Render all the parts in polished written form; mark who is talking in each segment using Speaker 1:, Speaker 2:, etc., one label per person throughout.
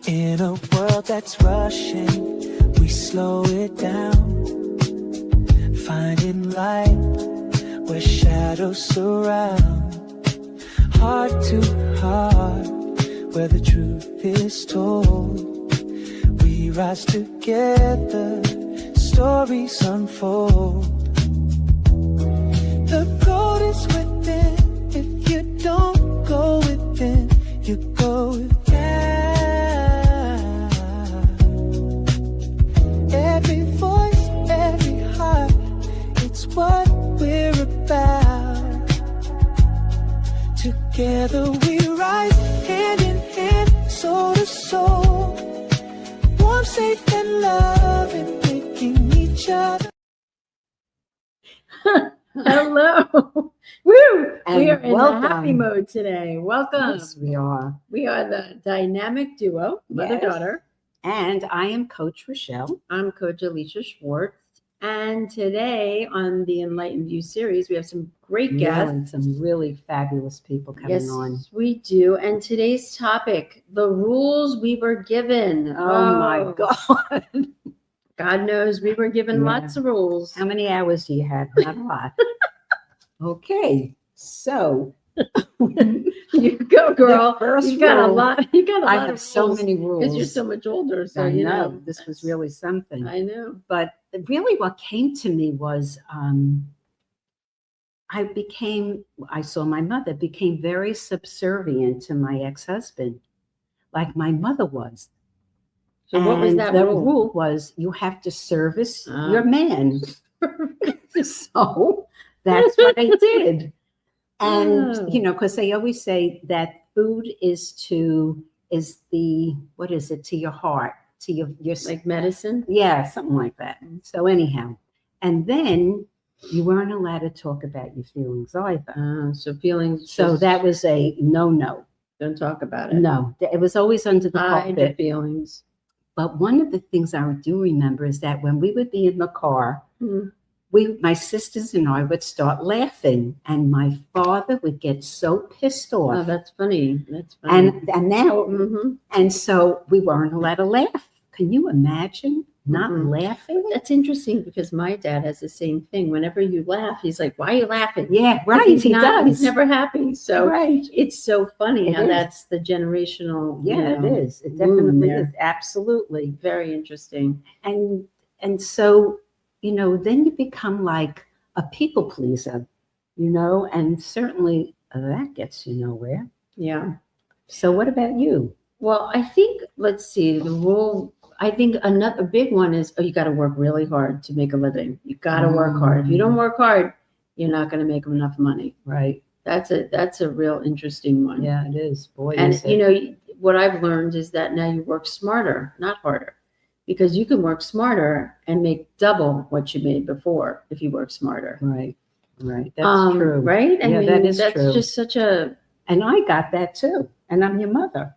Speaker 1: In a world that's rushing, we slow it down, finding light where shadows surround. Heart to heart, where the truth is told. We rise together, stories unfold. The road is within. If you don't go within, you go without. Every voice, every heart, it's what we're about. Together we rise, hand in hand, soul to soul. Warm, safe, and love, and making each other.
Speaker 2: Hello. Woo!
Speaker 3: And
Speaker 2: we are in
Speaker 3: welcome.
Speaker 2: the happy mode today. Welcome.
Speaker 3: Yes, we are.
Speaker 2: We are the dynamic duo, mother-daughter.
Speaker 3: And I am Coach Rochelle.
Speaker 2: I'm Coach Alisha Schwartz. And today on the Enlightened View series, we have some great guests.
Speaker 3: Some really fabulous people coming on.
Speaker 2: Yes, we do. And today's topic, the rules we were given.
Speaker 3: Oh my God.
Speaker 2: God knows we were given lots of rules.
Speaker 3: How many hours do you have? Not a lot. Okay. So
Speaker 2: you go, girl. You got a lot. You got a lot.
Speaker 3: I have so many rules.
Speaker 2: Because you're so much older. So
Speaker 3: I
Speaker 2: you
Speaker 3: know. This was really something.
Speaker 2: I know.
Speaker 3: But really what came to me was I saw my mother became very subservient to my ex-husband, like my mother was.
Speaker 2: So what was that
Speaker 3: the
Speaker 2: rule?
Speaker 3: rule was you have to service your man. So that's what I did. And, you know, because they always say that food is to your heart, to your
Speaker 2: like medicine?
Speaker 3: Yeah, something like that. So anyhow, and then you weren't allowed to talk about your feelings either.
Speaker 2: So feelings.
Speaker 3: So that was a no.
Speaker 2: Don't talk about it.
Speaker 3: No, it was always under the
Speaker 2: Hide
Speaker 3: carpet.
Speaker 2: the feelings.
Speaker 3: But one of the things I do remember is that when we would be in the car, my sisters and I would start laughing, and my father would get so pissed off.
Speaker 2: Oh, that's funny. That's funny.
Speaker 3: And now, and so we weren't allowed to laugh. Can you imagine not laughing?
Speaker 2: That's interesting because my dad has the same thing. Whenever you laugh, he's like, "Why are you laughing?"
Speaker 3: Yeah, right.
Speaker 2: He does. He's never happy. So
Speaker 3: right.
Speaker 2: It's so funny how
Speaker 3: is.
Speaker 2: That's the generational.
Speaker 3: Yeah, it is. It definitely is. Absolutely.
Speaker 2: Very interesting.
Speaker 3: And so, you know, then you become like a people pleaser, you know, and certainly that gets you nowhere.
Speaker 2: Yeah.
Speaker 3: So what about you?
Speaker 2: Well, I think, let's see, the rule, I think another big one is, you got to work really hard to make a living. You got to work hard. If you don't work hard, you're not going to make enough money.
Speaker 3: Right.
Speaker 2: That's a real interesting one.
Speaker 3: Yeah, it is. Boy,
Speaker 2: and
Speaker 3: is it.
Speaker 2: You know, what I've learned is that now you work smarter, not harder, because you can work smarter and make double what you made before if you work smarter.
Speaker 3: Right. That's true.
Speaker 2: Right? I mean,
Speaker 3: that is
Speaker 2: that's
Speaker 3: true.
Speaker 2: That's just such a.
Speaker 3: And I got that too. And I'm your mother.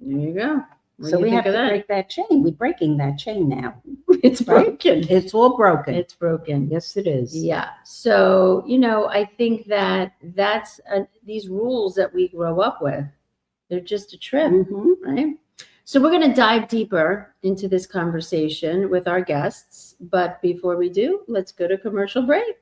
Speaker 2: There you go.
Speaker 3: So we have to break that chain. We're breaking that chain now.
Speaker 2: It's broken.
Speaker 3: It's all broken.
Speaker 2: It's broken.
Speaker 3: Yes, it is.
Speaker 2: Yeah. So, you know, I think that that's these rules that we grow up with, they're just a trip, right? So we're going to dive deeper into this conversation with our guests. But before we do, let's go to commercial break.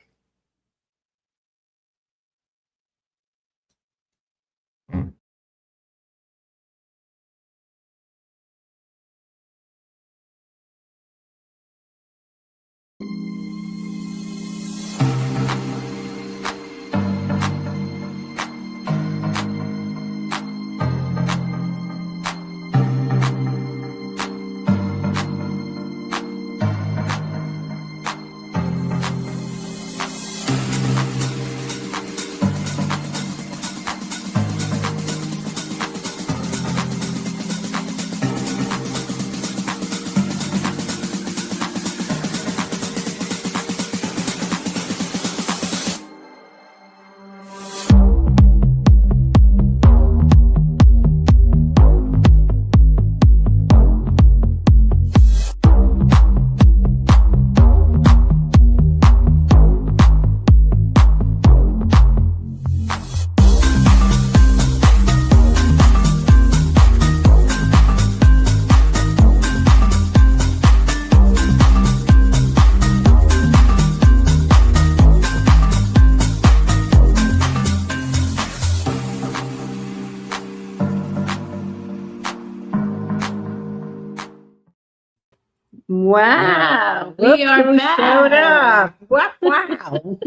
Speaker 2: Wow.
Speaker 3: Look
Speaker 2: We are
Speaker 3: who
Speaker 2: back.
Speaker 3: showed up. Wow.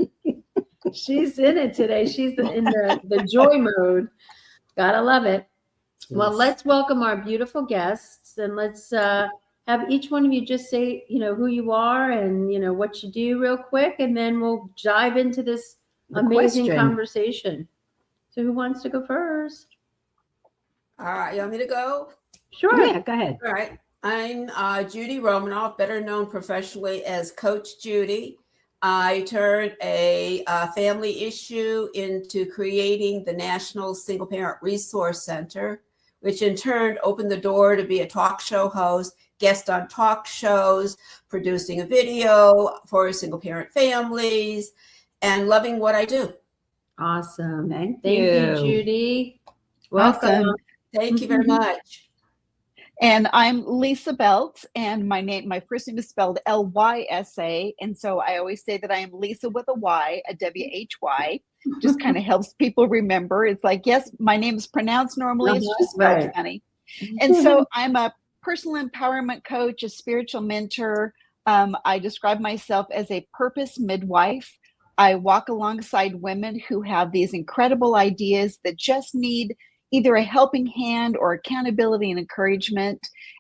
Speaker 2: She's in it today. She's in the joy mode. Gotta love it. Well,
Speaker 3: Yes.
Speaker 2: let's welcome our beautiful guests, and let's have each one of you just say, who you are and, what you do real quick, and then we'll dive into this
Speaker 3: The
Speaker 2: amazing
Speaker 3: question.
Speaker 2: conversation. So who wants to go first?
Speaker 4: All right, you want me to go?
Speaker 2: Sure.
Speaker 3: Yeah, go ahead.
Speaker 4: All right. I'm Judy Romanoff, better known professionally as Coach Judy. I turned a family issue into creating the National Single Parent Resource Center, which in turn opened the door to be a talk show host, guest on talk shows, producing a video for single parent families, and loving what I do.
Speaker 2: Awesome.
Speaker 3: Thank
Speaker 2: you,
Speaker 3: you.
Speaker 2: Judy. Welcome.
Speaker 5: Awesome.
Speaker 4: Thank you very much.
Speaker 5: And I'm Lysa Beltz, and my first name is spelled Lysa, and so I always say that I am Lysa with a Y, a WHY. Just kind of helps people remember. It's like, yes, my name is pronounced normally, it's just spelled
Speaker 2: Right.
Speaker 5: funny. And so I'm a personal empowerment coach, a spiritual mentor. I describe myself as a purpose midwife. I walk alongside women who have these incredible ideas that just need either a helping hand or accountability and encouragement,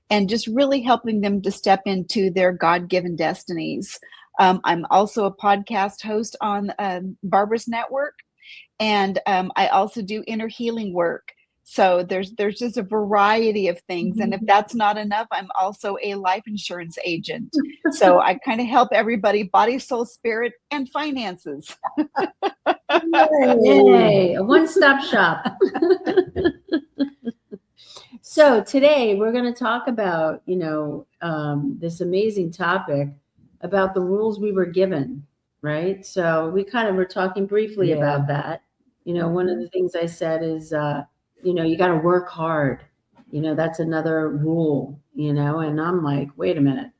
Speaker 5: and just really helping them to step into their God-given destinies. I'm also a podcast host on Barbara's Network, and I also do inner healing work. So there's just a variety of things. And if that's not enough, I'm also a life insurance agent. So I kind of help everybody, body, soul, spirit, and finances.
Speaker 2: Yay, a one-stop shop. So today we're going to talk about, this amazing topic about the rules we were given, right? So we kind of were talking briefly about that. One of the things I said is, you got to work hard. That's another rule, and I'm like, wait a minute.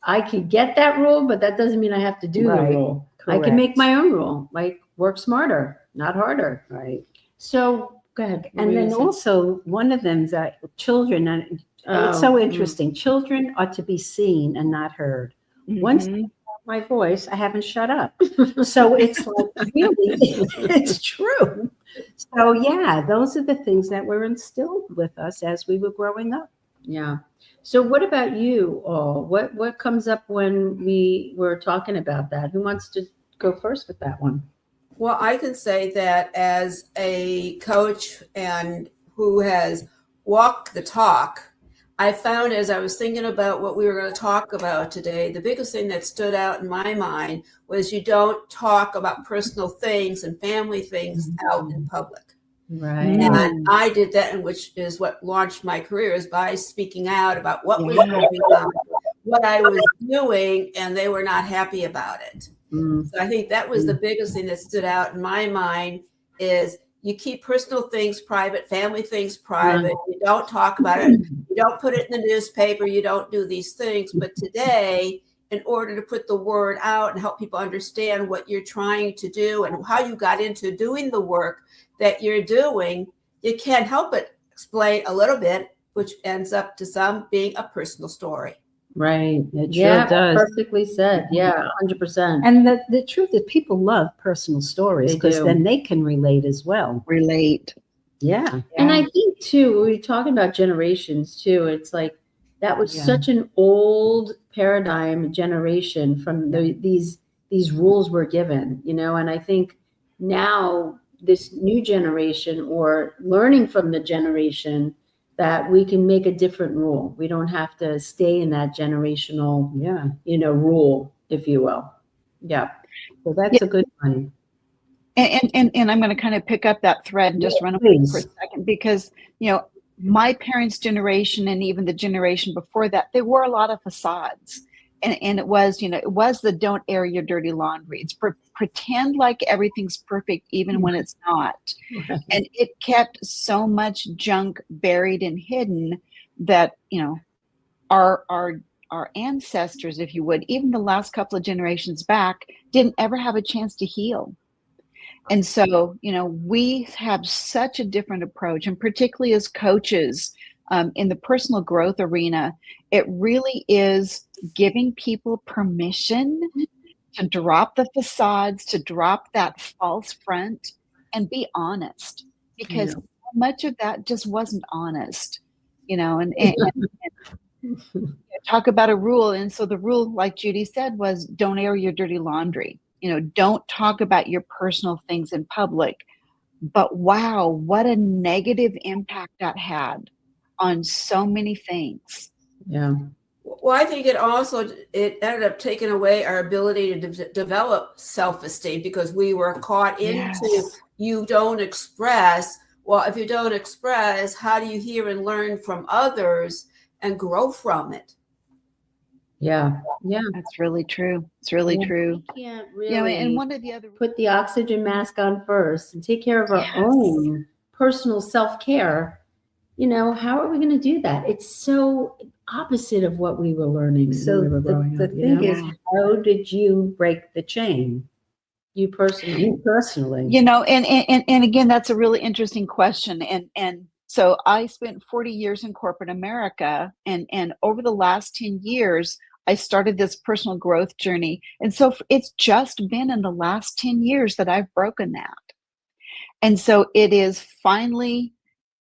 Speaker 2: I could get that rule, but that doesn't mean I have to do the rule.
Speaker 3: Correct.
Speaker 2: I can make my own rule, like work smarter, not harder.
Speaker 3: Right.
Speaker 2: So go ahead.
Speaker 3: And then also one of them is that children, and it's so interesting. Children are to be seen and not heard. Once I heard my voice, I haven't shut up. So it's like, really, it's true. So yeah, those are the things that were instilled with us as we were growing up.
Speaker 2: Yeah. So what about you all? What comes up when we were talking about that? Who wants to go first with that one?
Speaker 4: Well, I can say that as a coach and who has walked the talk, I found as I was thinking about what we were going to talk about today, the biggest thing that stood out in my mind was you don't talk about personal things and family things out in public.
Speaker 2: Right.
Speaker 4: And I did that, and which is what launched my career, is by speaking out about what was going on, what I was doing, and they were not happy about it. So I think that was the biggest thing that stood out in my mind is you keep personal things private, family things private. You don't talk about it. You don't put it in the newspaper. You don't do these things. But today, in order to put the word out and help people understand what you're trying to do and how you got into doing the work that you're doing, you can't help but explain a little bit, which ends up to some being a personal story.
Speaker 2: Right.
Speaker 3: It sure does.
Speaker 2: Perfectly said. Yeah, 100%.
Speaker 3: And the truth is people love personal stories because then they can relate as well.
Speaker 5: Relate.
Speaker 3: Yeah.
Speaker 2: And I think too, we're talking about generations too. It's like that was such an old paradigm generation from these rules were given, and I think now this new generation or learning from the generation that we can make a different rule. We don't have to stay in that generational, rule, if you will. Yeah.
Speaker 3: So that's a good one.
Speaker 5: And I'm going to kind of pick up that thread and just run away for a second because, my parents' generation and even the generation before that, they wore a lot of facades. And it was, it was the don't air your dirty laundry. It's pretend like everything's perfect, even when it's not.
Speaker 3: Right.
Speaker 5: And it kept so much junk buried and hidden that, our ancestors, if you would, even the last couple of generations back, didn't ever have a chance to heal. And so, we have such a different approach, and particularly as coaches, in the personal growth arena, it really is giving people permission to drop the facades, to drop that false front and be honest, because much of that just wasn't honest, and talk about a rule. And so the rule, like Judy said, was don't air your dirty laundry. Don't talk about your personal things in public. But wow, what a negative impact that had on so many things.
Speaker 2: Yeah.
Speaker 4: Well, I think it ended up taking away our ability to develop self-esteem, because we were caught into you don't express. Well, if you don't express, how do you hear and learn from others and grow from it?
Speaker 2: Yeah. Yeah.
Speaker 5: That's really true. It's really true.
Speaker 2: We can't really
Speaker 5: and one of the other
Speaker 2: put the oxygen mask on first and take care of our own personal self-care. How are we going to do that? It's so opposite of what we were learning.
Speaker 3: So
Speaker 2: when we were growing
Speaker 3: the
Speaker 2: up,
Speaker 3: thing is, how did you break the chain?
Speaker 2: You personally.
Speaker 5: And again, that's a really interesting question. And so I spent 40 years in corporate America, and over the last 10 years, I started this personal growth journey. And so it's just been in the last 10 years that I've broken that. And so it is finally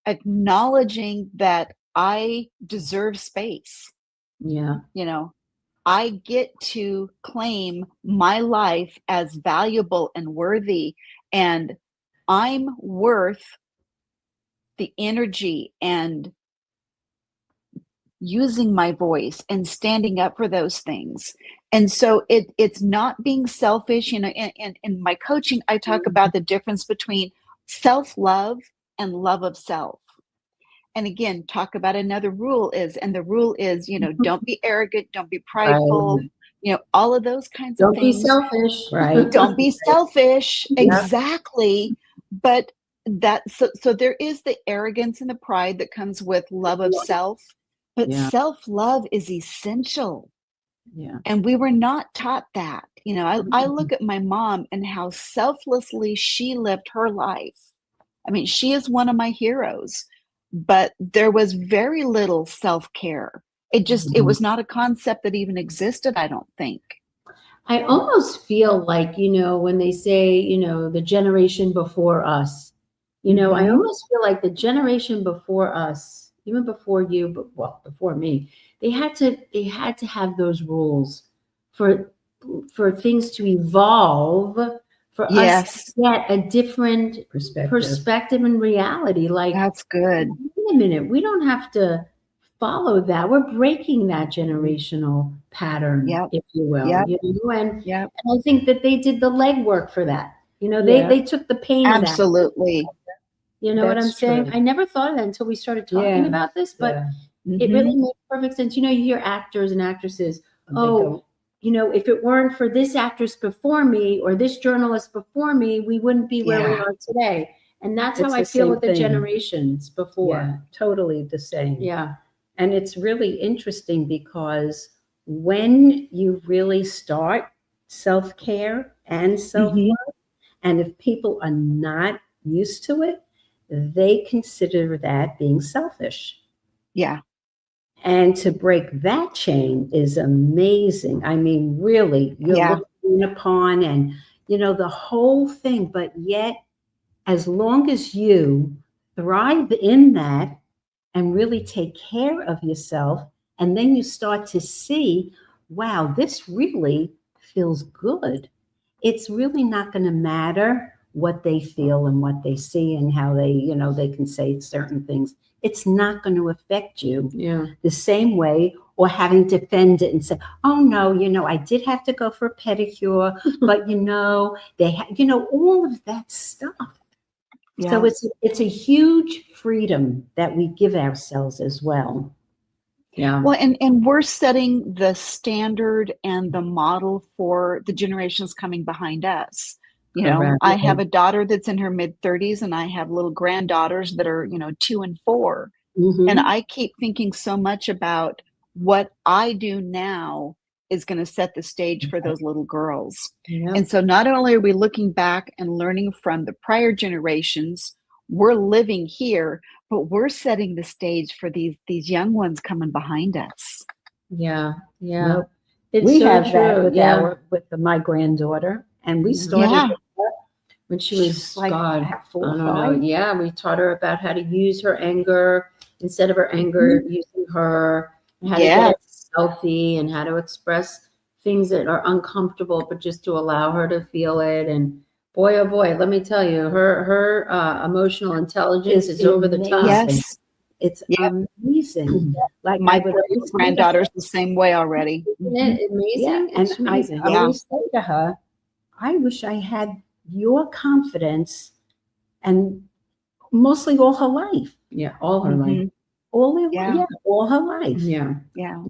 Speaker 5: acknowledging that I deserve space.
Speaker 2: Yeah.
Speaker 5: I get to claim my life as valuable and worthy, and I'm worth the energy and using my voice and standing up for those things. And so it's not being selfish. In my coaching, I talk about the difference between self-love and love of self. And again, talk about another rule is, don't be arrogant, don't be prideful, all of those kinds of things.
Speaker 2: Don't be selfish. Right.
Speaker 5: Don't be selfish. Exactly. But so there is the arrogance and the pride that comes with love of self, but self-love is essential.
Speaker 2: Yeah.
Speaker 5: And we were not taught that. I look at my mom and how selflessly she lived her life. I mean, she is one of my heroes, but there was very little self-care. It was not a concept that even existed, I don't think.
Speaker 2: I almost feel like, when they say, the generation before us, I almost feel like the generation before us, even before you, but before me, they had to have those rules for things to evolve, for us to get a different perspective and reality. Like,
Speaker 5: that's good.
Speaker 2: Wait a minute, we don't have to follow that. We're breaking that generational pattern, if you will. And I think that they did the legwork for that. They took the pain of that.
Speaker 5: Absolutely.
Speaker 2: You know what I'm saying? I never thought of that until we started talking about this, but it really makes perfect sense. You hear actors and actresses, if it weren't for this actress before me or this journalist before me, we wouldn't be where we are today. And that's how I feel with the generations before.
Speaker 3: Yeah, totally the same.
Speaker 2: Yeah.
Speaker 3: And it's really interesting because when you really start self-care and self-love, and if people are not used to it, they consider that being selfish.
Speaker 5: Yeah.
Speaker 3: And to break that chain is amazing. I mean, really, you're looking upon and, the whole thing, but yet, as long as you thrive in that and really take care of yourself, and then you start to see, wow, this really feels good. It's really not going to matter what they feel and what they see and how they, they can say certain things. It's not going to affect you the same way, or having to defend it and say, oh no, I did have to go for a pedicure, but they all of that stuff. Yeah. So it's a huge freedom that we give ourselves as well. Yeah.
Speaker 5: Well, and we're setting the standard and the model for the generations coming behind us. I have a daughter that's in her mid-30s, and I have little granddaughters that are, 2 and 4. And I keep thinking so much about what I do now is going to set the stage for those little girls. Yeah. And so not only are we looking back and learning from the prior generations, we're living here, but we're setting the stage for these young ones coming behind us.
Speaker 2: Yeah.
Speaker 3: Well,
Speaker 2: It's
Speaker 3: we
Speaker 2: so
Speaker 3: have
Speaker 2: true.
Speaker 3: that with
Speaker 2: Yeah.
Speaker 3: my granddaughter, and we started
Speaker 5: Yeah.
Speaker 3: with her
Speaker 2: When she
Speaker 3: She
Speaker 2: was
Speaker 3: was like
Speaker 2: God,
Speaker 3: 4
Speaker 2: I
Speaker 3: or
Speaker 2: don't know.
Speaker 3: 5.
Speaker 2: Yeah, we taught her about how to use her anger instead of her anger using her, and how to get it healthy and how to express things that are uncomfortable, but just to allow her to feel it. And boy, oh boy, let me tell you, her emotional intelligence is over the top.
Speaker 3: amazing.
Speaker 5: Yes.
Speaker 3: It's
Speaker 5: Yep.
Speaker 3: amazing. Like
Speaker 5: My
Speaker 3: I would always say to
Speaker 5: granddaughter's the same way already.
Speaker 2: Isn't it amazing?
Speaker 3: Yeah, and
Speaker 2: It's amazing.
Speaker 3: I always say to her, I wish I had your confidence, and mostly all her life.
Speaker 2: Yeah, all her life.
Speaker 5: Mhm.
Speaker 3: Yeah, all her life.
Speaker 2: Yeah.
Speaker 5: Yeah.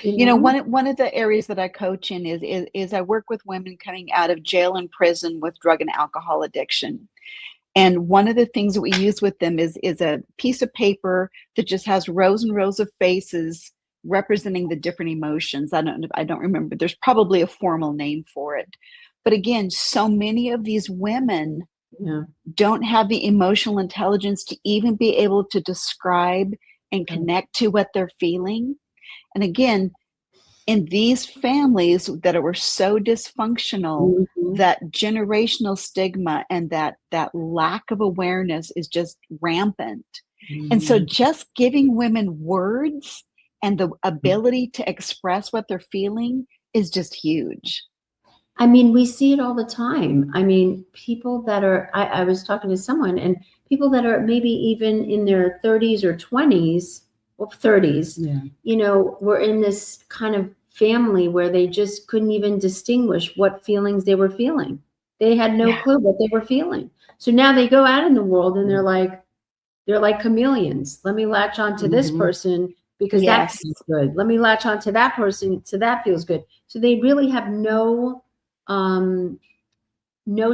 Speaker 2: You
Speaker 5: You know,
Speaker 2: know?
Speaker 5: one of the areas that I coach in is I work with women coming out of jail and prison with drug and alcohol addiction. And one of the things that we use with them is a piece of paper that just has rows and rows of faces representing the different emotions. I don't remember. There's probably a formal name for it. But again, so many of these women
Speaker 2: Yeah.
Speaker 5: don't have the emotional intelligence to even be able to describe and connect to what they're feeling. And again, in these families that were so dysfunctional, that generational stigma and that lack of awareness is just rampant. And so just giving women words and the ability to express what they're feeling is just huge.
Speaker 2: I mean, we see it all the time. I mean, people that are, I was talking to someone, and people that are maybe even in their 30s or 20s, well, 30s, you know, were in this kind of family where they just couldn't even distinguish what feelings they were feeling. They had no clue what they were feeling. So now they go out in the world and they're like chameleons. Let me latch on to this person because that feels good. Let me latch on to that person so that feels good. So they really have no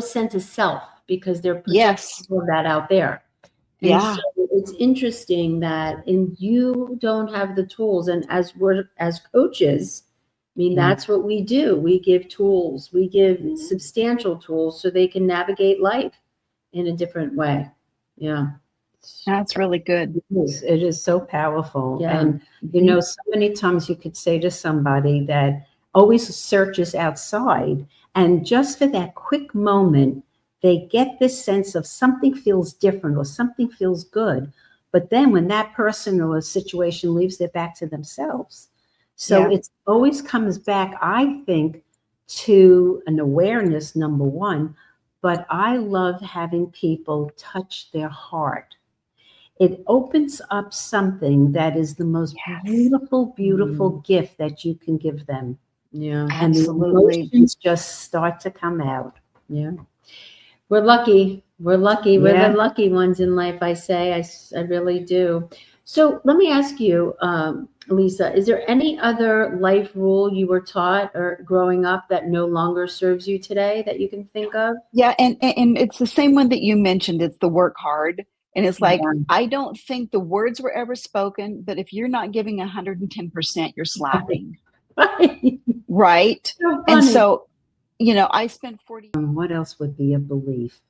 Speaker 2: sense of self because they're protecting all that out there. And so it's interesting that you don't have the tools, and as coaches, I mean, that's what we do. We give tools, we give substantial tools so they can navigate life in a different way. Yeah.
Speaker 5: That's really good.
Speaker 3: It is so powerful.
Speaker 2: Yeah.
Speaker 3: And, you know, so many times you could say to somebody that always searches outside, and just for that quick moment, they get this sense of something feels different or something feels good. But then when that person or a situation leaves, they're back to themselves. So it always comes back, I think, to an awareness, number one. But I love having people touch their heart. It opens up something that is the most beautiful, beautiful gift that you can give them.
Speaker 2: Yeah.
Speaker 3: And the emotions just start to come out.
Speaker 2: Yeah. We're lucky. We're lucky. We're the lucky ones in life, I say. I really do. So let me ask you, Lysa, is there any other life rule you were taught or growing up that no longer serves you today that you can think of?
Speaker 5: Yeah, and it's the same one that you mentioned. It's the work hard. And it's like, I don't think the words were ever spoken, but if you're not giving 110%, you're slapping. Right?
Speaker 2: So
Speaker 5: and so, you know, I spent 40 years.
Speaker 3: What else would be a belief?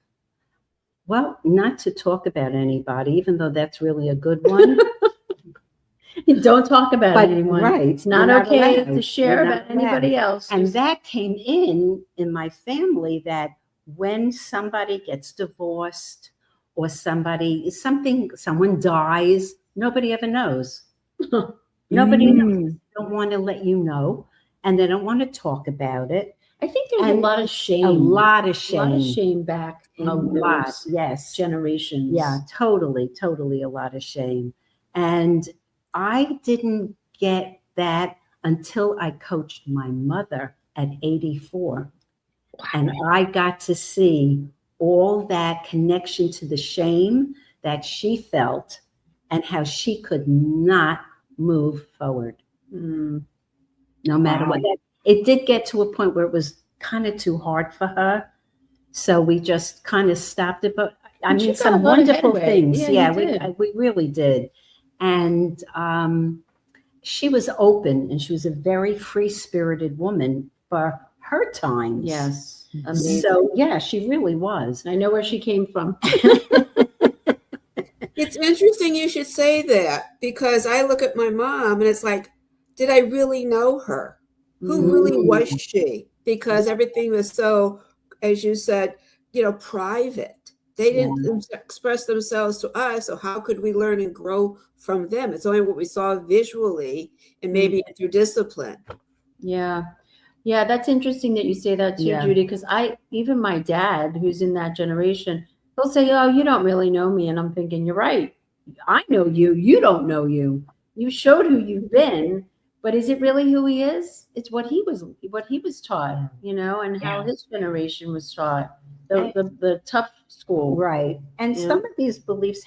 Speaker 3: Well, not to talk about anybody, even though that's really a good one.
Speaker 2: Don't talk about anyone.
Speaker 3: Right.
Speaker 2: It's not okay to share about anybody else.
Speaker 3: And that came in my family, that when somebody gets divorced or someone dies, nobody ever knows. Nobody knows. They don't want to let you know, and they don't want to talk about it.
Speaker 2: I think there's a lot of shame.
Speaker 3: A lot of shame.
Speaker 2: A lot of shame back in those generations.
Speaker 3: Yeah, totally a lot of shame. And I didn't get that until I coached my mother at 84. Wow. And I got to see all that connection to the shame that she felt and how she could not move forward. No matter what. It did get to a point where it was kind of too hard for her. So we just kind of stopped it. But I mean, some wonderful things. Yeah, we really did. And she was open, and she was a very free-spirited woman for her times.
Speaker 2: Yes. Amazing.
Speaker 3: So, yeah, she really was.
Speaker 2: I know where she came from.
Speaker 4: It's interesting you should say that, because I look at my mom and it's like, did I really know her? Who really was she? Because everything was so, as you said, private. They didn't express themselves to us, so how could we learn and grow from them? It's only what we saw visually and maybe through discipline.
Speaker 2: Yeah. Yeah, that's interesting that you say that too, Judy, because even my dad, who's in that generation, he'll say, oh, you don't really know me. And I'm thinking, you're right. I know you. You don't know you. You showed who you've been, but is it really who he is? It's what he was taught, and how his generation was taught. The tough school.
Speaker 3: Right. And some of these beliefs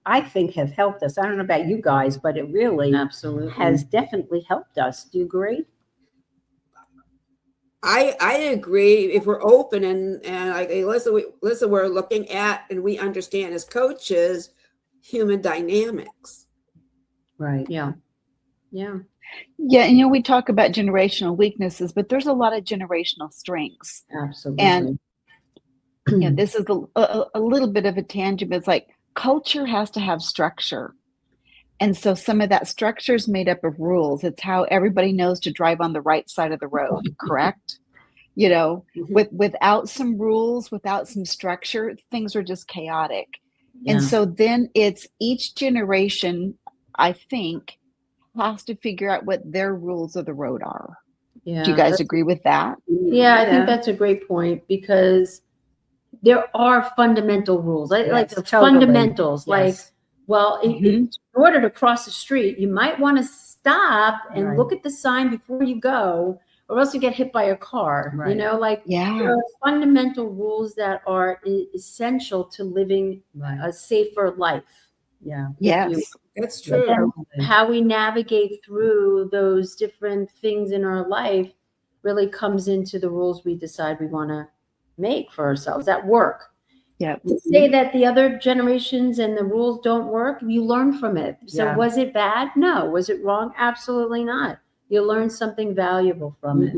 Speaker 3: I think have helped us. I don't know about you guys, but it really
Speaker 2: absolutely
Speaker 3: has definitely helped us. Do you agree?
Speaker 4: I agree. If we're open and like listen, we're looking at and we understand as coaches human dynamics.
Speaker 3: Right.
Speaker 2: Yeah. Yeah.
Speaker 5: Yeah. And we talk about generational weaknesses, but there's a lot of generational strengths.
Speaker 2: Absolutely.
Speaker 5: And this is a little bit of a tangent, but it's like culture has to have structure. And so some of that structure is made up of rules. It's how everybody knows to drive on the right side of the road, correct? Without some rules, without some structure, things are just chaotic. Yeah. And so then it's each generation, I think, has to figure out what their rules of the road are. Yeah. Do you guys agree with that?
Speaker 2: Yeah, I think that's a great point, because there are fundamental rules. Like the fundamentals, like, well, in order to cross the street, you might want to stop and look at the sign before you go, or else you get hit by a car. Right. There are fundamental rules that are essential to living a safer life. Yeah.
Speaker 5: Yes,
Speaker 4: that's true.
Speaker 2: How we navigate through those different things in our life really comes into the rules we decide we want to make for ourselves at work. Yeah. To say that the other generations and the rules don't work, you learn from it. So was it bad? No. Was it wrong? Absolutely not. You learn something valuable from it.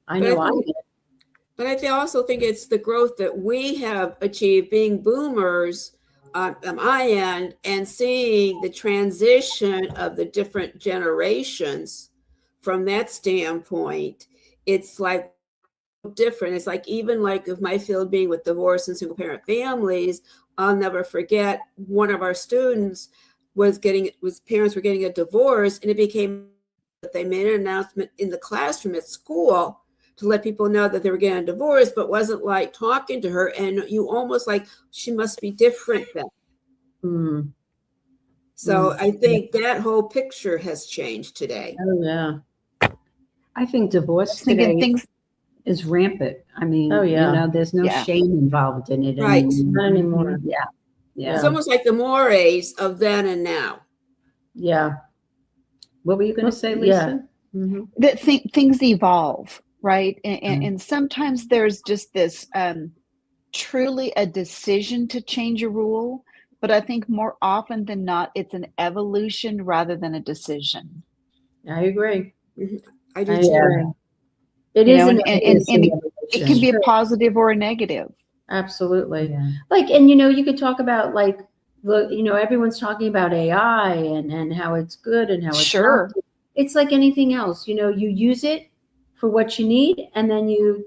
Speaker 2: I know I did.
Speaker 4: But I also think it's the growth that we have achieved being boomers on my end, and seeing the transition of the different generations from that standpoint. It's like different. It's like, even like of my field being with divorce and single parent families, I'll never forget one of our students parents were getting a divorce, and it became that they made an announcement in the classroom at school to let people know that they were getting a divorce, but wasn't like talking to her, and you almost like, she must be different then. So I think that whole picture has changed today.
Speaker 2: Oh yeah.
Speaker 3: I think divorce today is rampant. I mean, there's no shame involved in it.
Speaker 4: Right.
Speaker 2: Not anymore.
Speaker 3: Yeah.
Speaker 4: It's almost like the mores of then and now.
Speaker 2: Yeah.
Speaker 3: What were you going to say, Lysa?
Speaker 5: That things evolve, right? And sometimes there's just this truly a decision to change a rule, but I think more often than not, it's an evolution rather than a decision.
Speaker 2: I agree.
Speaker 4: I do too.
Speaker 2: It is, and
Speaker 5: it can be a positive or a negative.
Speaker 2: Absolutely. Yeah. And you could talk about everyone's talking about AI and how it's good and how it's not. It's like anything else. You use it for what you need, and then you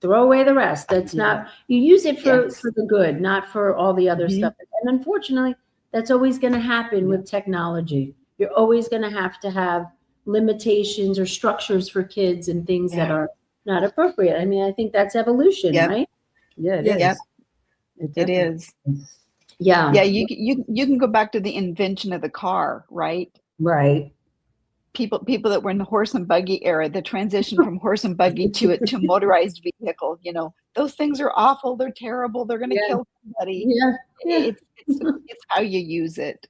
Speaker 2: throw away the rest. That's not, you use it for the good, not for all the other stuff. And unfortunately, that's always going to happen with technology. You're always going to have limitations or structures for kids and things that are not appropriate. I mean, I think that's evolution, right?
Speaker 3: Yeah, it is.
Speaker 5: Yep. It is.
Speaker 2: Yeah.
Speaker 5: Yeah, you can go back to the invention of the car, right?
Speaker 3: Right.
Speaker 5: People that were in the horse and buggy era, the transition from horse and buggy to motorized vehicle, those things are awful. They're terrible. They're going to kill somebody.
Speaker 2: Yeah.
Speaker 5: It's how you use it.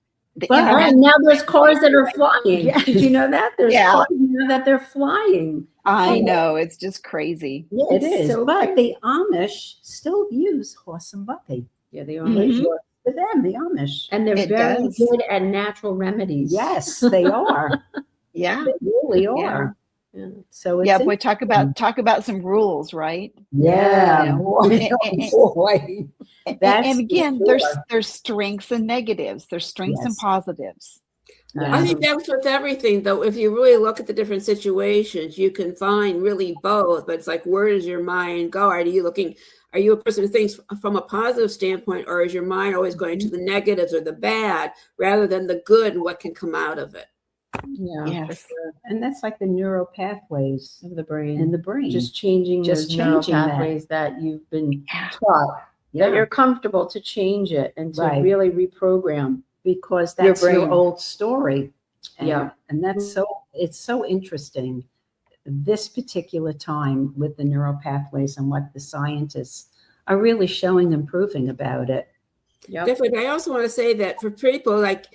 Speaker 2: Now there's cars that are flying. Yeah. Did you know that? There's cars now that they're flying.
Speaker 5: I know. It's just crazy.
Speaker 3: Yeah, it is. So but the Amish still use horse and buggy.
Speaker 2: Yeah, they are.
Speaker 3: For them, the Amish.
Speaker 2: And they're very good at natural remedies.
Speaker 3: Yes, they are.
Speaker 5: Yeah.
Speaker 3: They really are.
Speaker 5: Yeah.
Speaker 3: So it's
Speaker 5: Yeah, boy, talk about some rules, right?
Speaker 3: yeah,
Speaker 5: You know,
Speaker 3: boy, oh boy.
Speaker 5: and again, there's strengths and negatives. There's strengths and
Speaker 3: Yes.
Speaker 5: positives.
Speaker 4: I think that's with everything, though. If you really look at the different situations, you can find really both. But it's like, where does your mind go? Are you a person who thinks from a positive standpoint, or is your mind always going to the negatives or the bad rather than the good and what can come out of it?
Speaker 2: Yeah,
Speaker 5: Yes.
Speaker 3: And that's like the neural pathways
Speaker 2: of the brain.
Speaker 3: in the brain.
Speaker 2: Just changing
Speaker 3: Just
Speaker 2: those neural
Speaker 3: changing that.
Speaker 2: pathways that you've been
Speaker 5: Yeah.
Speaker 2: taught. That you're comfortable to change it and to
Speaker 3: Right.
Speaker 2: really reprogram.
Speaker 3: Because
Speaker 2: Your
Speaker 3: that's your
Speaker 2: brain.
Speaker 3: old story. And,
Speaker 2: Yeah.
Speaker 3: and it's so interesting this particular time with the neural pathways and what the scientists are really showing and proving about it.
Speaker 2: Yep.
Speaker 4: Definitely. But I also want to say that for people, like,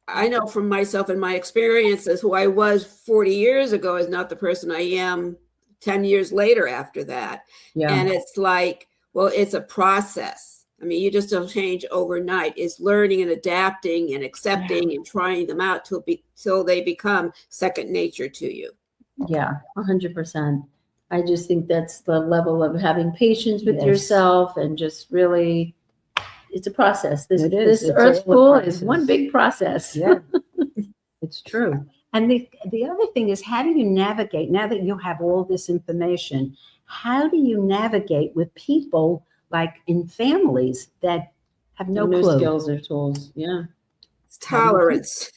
Speaker 4: I know from myself and my experiences, who I was 40 years ago is not the person I am 10 years later after that.
Speaker 2: Yeah.
Speaker 4: And it's like, well, it's a process. I mean, you just don't change overnight. It's learning and adapting and accepting and trying them out till they become second nature to you.
Speaker 2: Yeah, 100%. I just think that's the level of having patience with
Speaker 3: Yes.
Speaker 2: yourself and just really, it's a process. This
Speaker 3: It is. It's
Speaker 2: Earth
Speaker 3: all a
Speaker 2: School is
Speaker 3: process.
Speaker 2: one big process.
Speaker 3: Yeah, it's true. And the other thing is, how do you navigate, now that you have all this information, how do you navigate with people like in families that have no clue?
Speaker 2: skills or tools. Yeah.
Speaker 4: It's tolerance.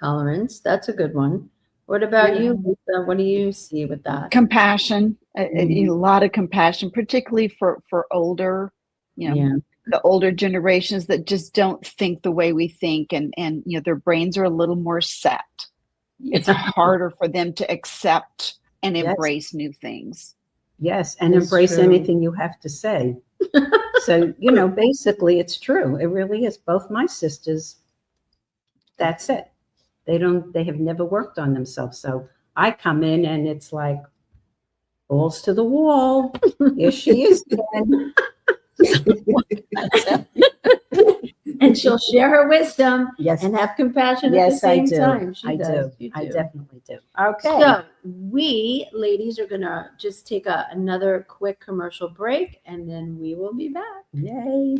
Speaker 2: Tolerance. That's a good one. What about you, Lisa? What do you see with that?
Speaker 5: Compassion, a lot of compassion, particularly for older, the older generations that just don't think the way we think, and their brains are a little more set. It's harder for them to accept and embrace new things.
Speaker 3: Yes, and
Speaker 2: It's
Speaker 3: embrace
Speaker 2: true.
Speaker 3: anything you have to say. So, basically it's true. It really is. Both my sisters, that's it. They have never worked on themselves. So I come in and it's like, balls to the wall. Here she is again.
Speaker 2: And she'll share her wisdom
Speaker 3: Yes,
Speaker 2: and have compassion at the
Speaker 3: yes, I
Speaker 2: same
Speaker 3: do.
Speaker 2: time.
Speaker 3: I
Speaker 2: does.
Speaker 3: do.
Speaker 2: You
Speaker 3: I
Speaker 2: do.
Speaker 3: definitely do. Okay.
Speaker 2: So we, ladies, are going to just take another quick commercial break, and then we will be back.
Speaker 3: Yay.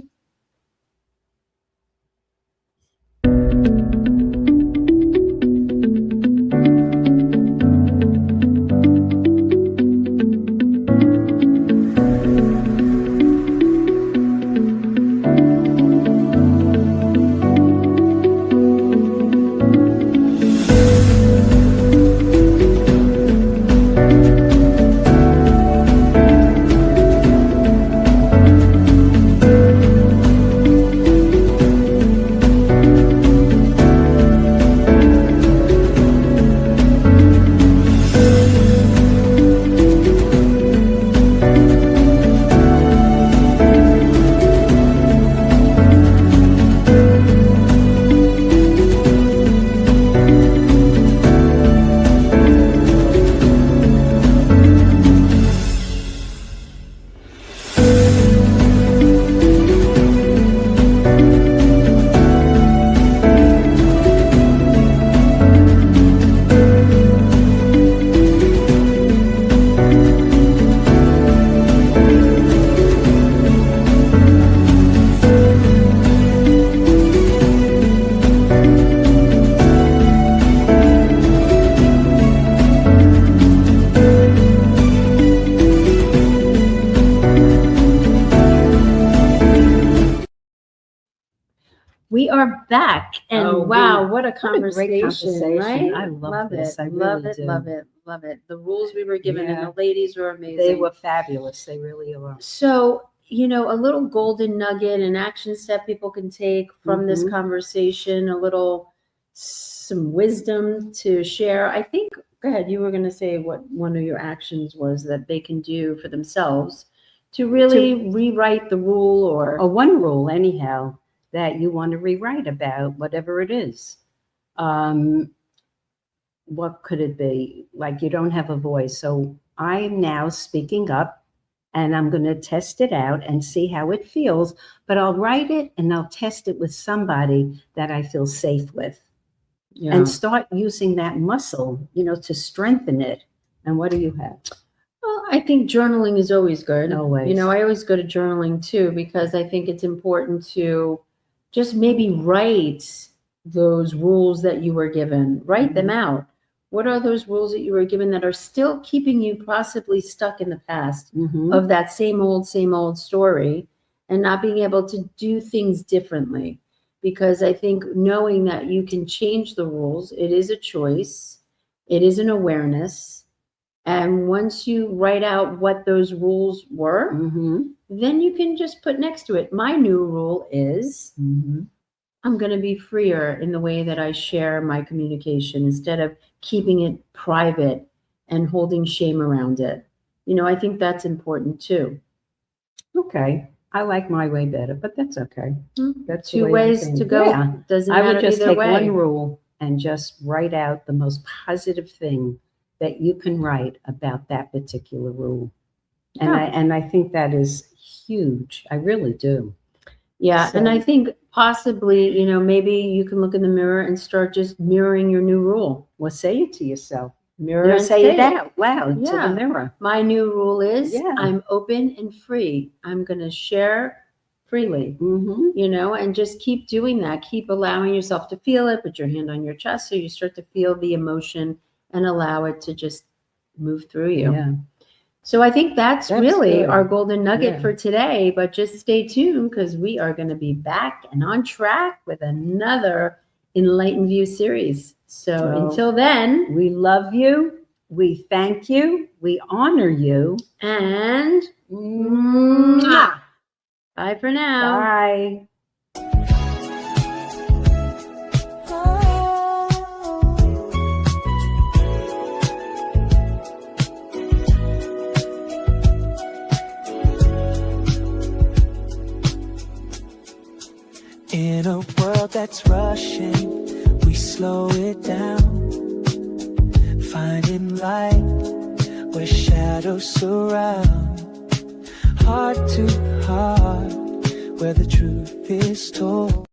Speaker 2: We are back, and
Speaker 3: Oh,
Speaker 2: wow, what a
Speaker 3: great
Speaker 2: conversation,
Speaker 3: conversation.
Speaker 2: right?
Speaker 3: I love this.
Speaker 2: it,
Speaker 3: I
Speaker 2: love
Speaker 3: really
Speaker 2: it,
Speaker 3: do.
Speaker 2: love it, love it. The rules we were given, and
Speaker 3: Yeah.
Speaker 2: the ladies were amazing.
Speaker 3: They were fabulous. They really were.
Speaker 2: So, a little golden nugget, an action step people can take from this
Speaker 3: Mhm.
Speaker 2: conversation, some wisdom to share. I think, go ahead, you were going to say what one of your actions was that they can do for themselves to really rewrite the rule or
Speaker 3: One rule, anyhow, that you want to rewrite about, whatever it is. What could it be? Like you don't have a voice. So I am now speaking up and I'm going to test it out and see how it feels. But I'll write it and I'll test it with somebody that I feel safe with.
Speaker 2: Yeah.
Speaker 3: and start using that muscle, to strengthen it. And what do you have?
Speaker 2: Well, I think journaling is always good.
Speaker 3: Always.
Speaker 2: I always go to journaling too, because I think it's important to just maybe write those rules that you were given, write them out. What are those rules that you were given that are still keeping you possibly stuck in the past of that same old story and not being able to do things differently? Because I think knowing that you can change the rules, it is a choice, it is an awareness. And once you write out what those rules were, then you can just put next to it, my new rule is I'm going to be freer in the way that I share my communication instead of keeping it private and holding shame around it. I think that's important too.
Speaker 3: Okay. I like my way better, but that's okay. That's the
Speaker 2: Two
Speaker 3: way I
Speaker 2: ways
Speaker 3: think.
Speaker 2: to go.
Speaker 3: Yeah.
Speaker 2: Doesn't
Speaker 3: I
Speaker 2: matter
Speaker 3: would just
Speaker 2: either
Speaker 3: take
Speaker 2: way.
Speaker 3: one rule and just write out the most positive thing that you can write about that particular rule. And I think that is huge. I really do.
Speaker 2: Yeah.
Speaker 3: So-
Speaker 2: And I think possibly, maybe you can look in the mirror and start just mirroring your new rule.
Speaker 3: Well, say it to yourself.
Speaker 2: Mirror and
Speaker 3: Say it out loud to
Speaker 2: Yeah.
Speaker 3: the mirror.
Speaker 2: My new rule is
Speaker 3: Yeah.
Speaker 2: I'm open and free. I'm going to share freely, and just keep doing that. Keep allowing yourself to feel it. Put your hand on your chest so you start to feel the emotion and allow it to just move through you.
Speaker 3: Yeah.
Speaker 2: So I think that's really
Speaker 3: good.
Speaker 2: our golden nugget
Speaker 3: Yeah.
Speaker 2: for today. But just stay tuned because we are going to be back and on track with another Enlightened View series. So until then,
Speaker 3: We love you. We thank you. We honor you.
Speaker 2: and
Speaker 3: Mwah.
Speaker 2: bye for now.
Speaker 3: Bye.
Speaker 1: In a world that's rushing, we slow it down, finding light where shadows surround, heart to heart where the truth is told.